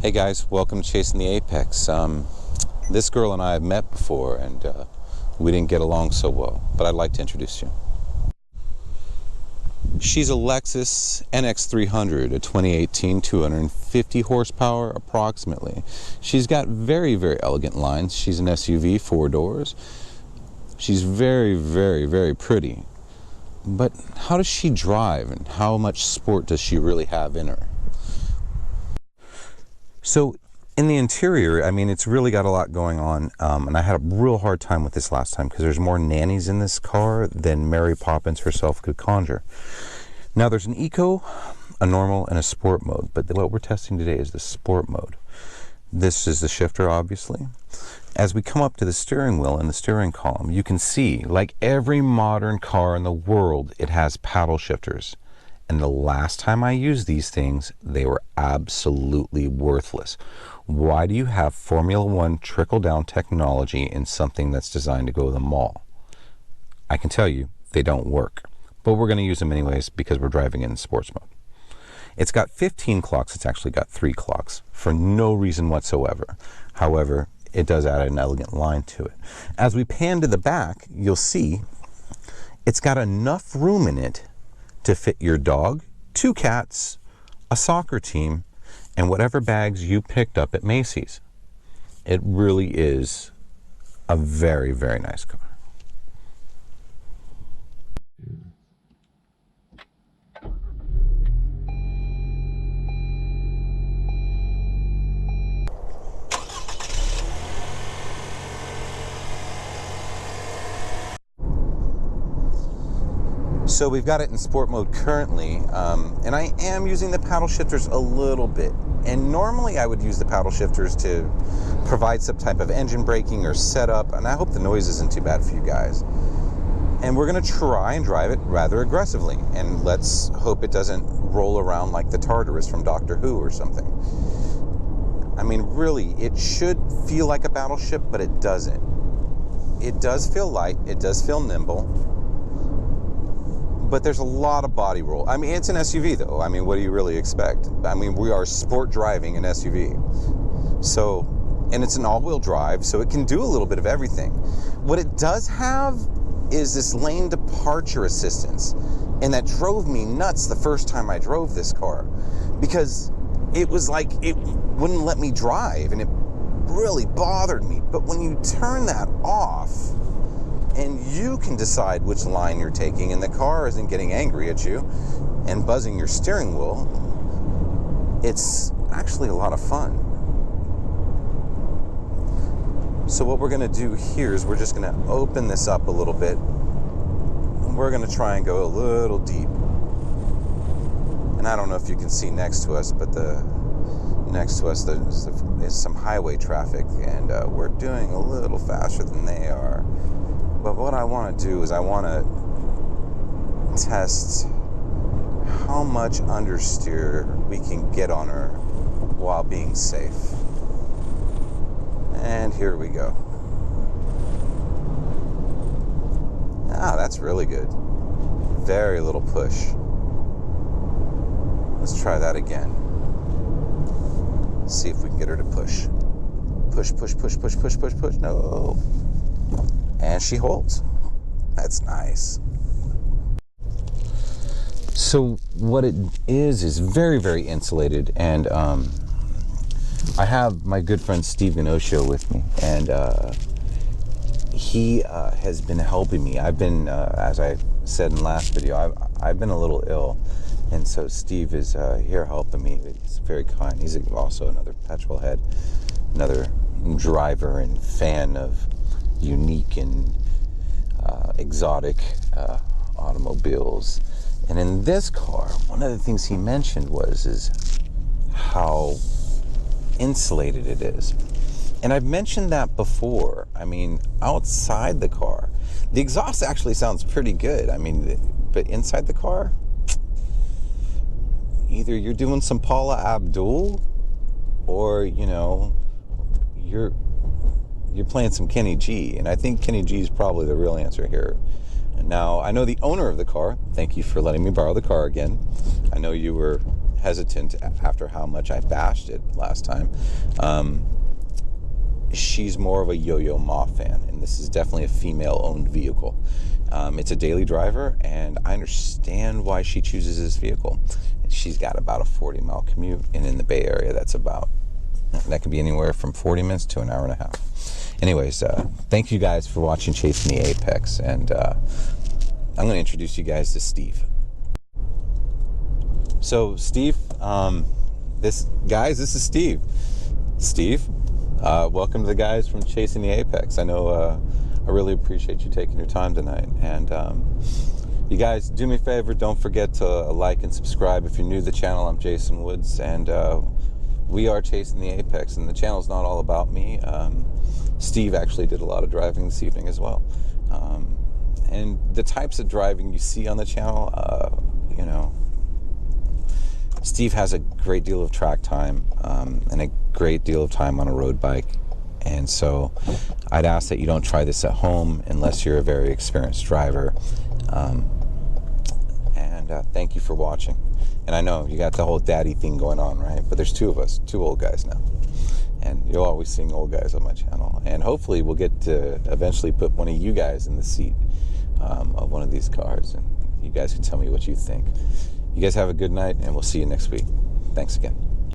Hey guys, welcome to Chasing the Apex. This girl and I have met before and we didn't get along so well, but I'd like to introduce you. She's a Lexus NX 300, a 2018, 250 horsepower approximately. She's got very, very elegant lines. She's an SUV, 4 doors. She's very, very, very pretty. But how does she drive and how much sport does she really have in her? So in the interior, I mean, it's really got a lot going on, and I had a real hard time with this last time because there's more nannies in this car than Mary Poppins herself could conjure. Now there's an eco, a normal, and a sport mode, but what we're testing today is the sport mode. This is the shifter, obviously. As we come up to the steering wheel and the steering column, you can see, like every modern car in the world, it has paddle shifters. And the last time I used these things, they were absolutely worthless. Why do you have Formula One trickle-down technology in something that's designed to go to the mall? I can tell you, they don't work. But we're going to use them anyways because we're driving in sports mode. It's got 15 clocks. It's actually got 3 clocks for no reason whatsoever. However, it does add an elegant line to it. As we pan to the back, you'll see it's got enough room in it to fit your dog, 2 cats, a soccer team, and whatever bags you picked up at Macy's. It really is a very, very nice car. So we've got it in sport mode currently, and I am using the paddle shifters a little bit. And normally I would use the paddle shifters to provide some type of engine braking or setup, and I hope the noise isn't too bad for you guys. And we're going to try and drive it rather aggressively, and let's hope it doesn't roll around like the Tartarus from Doctor Who or something. I mean, really, it should feel like a battleship, but it doesn't. It does feel light, it does feel nimble, but there's a lot of body roll. I mean, it's an SUV though. I mean, what do you really expect? I mean, we are sport driving an SUV. So, and it's an all-wheel drive, so it can do a little bit of everything. What it does have is this lane departure assistance. And that drove me nuts the first time I drove this car, because it was like it wouldn't let me drive and it really bothered me. But when you turn that off, and you can decide which line you're taking, and the car isn't getting angry at you and buzzing your steering wheel, it's actually a lot of fun. So what we're gonna do here is we're just gonna open this up a little bit, and we're gonna try and go a little deep. And I don't know if you can see next to us, but next to us there's some highway traffic, and we're doing a little faster than they are. But what I want to do is I want to test how much understeer we can get on her while being safe. And here we go. Ah, that's really good. Very little push. Let's try that again. See if we can get her to push. Push, push, push, push, push, push, push. No. And she holds. That's nice. So what it is very, very insulated, and I have my good friend Steve Ganosho with me, and he has been helping me. I've been, as I said in the last video, I've been a little ill, and so Steve is here helping me. He's very kind. He's also another petrol head, another driver and fan of unique and exotic automobiles. And in this car, one of the things he mentioned is how insulated it is. And I've mentioned that before. I mean, outside the car, the exhaust actually sounds pretty good. I mean, but inside the car, either you're doing some Paula Abdul, or, you know, you're playing some Kenny G, and I think Kenny G is probably the real answer here. And now, I know the owner of the car, thank you for letting me borrow the car again. I know you hesitant after how much I bashed it last time. She's more of a Yo-Yo Ma fan, and this is definitely a female-owned vehicle. It's a daily driver, and I understand why she chooses this vehicle. She's got about a 40-mile commute, and in the Bay Area, that can be anywhere from 40 minutes to an hour and a half. Anyways, thank you guys for watching Chasing the Apex, and I'm going to introduce you guys to Steve. So, Steve, this is Steve. Steve, welcome to the guys from Chasing the Apex. I know I really appreciate you taking your time tonight. And you guys, do me a favor, don't forget to like and subscribe. If you're new to the channel, I'm Jason Woods, and we are Chasing the Apex. And the channel's not all about me. Steve actually did a lot of driving this evening as well. And the types of driving you see on the channel, Steve has a great deal of track time and a great deal of time on a road bike. And so I'd ask that you don't try this at home unless you're a very experienced driver. And thank you for watching. And I know you got the whole daddy thing going on, right? But there's two of us, two old guys now. And you'll always see old guys on my channel. And hopefully we'll get to eventually put one of you guys in the seat of one of these cars. And you guys can tell me what you think. You guys have a good night, and we'll see you next week. Thanks again.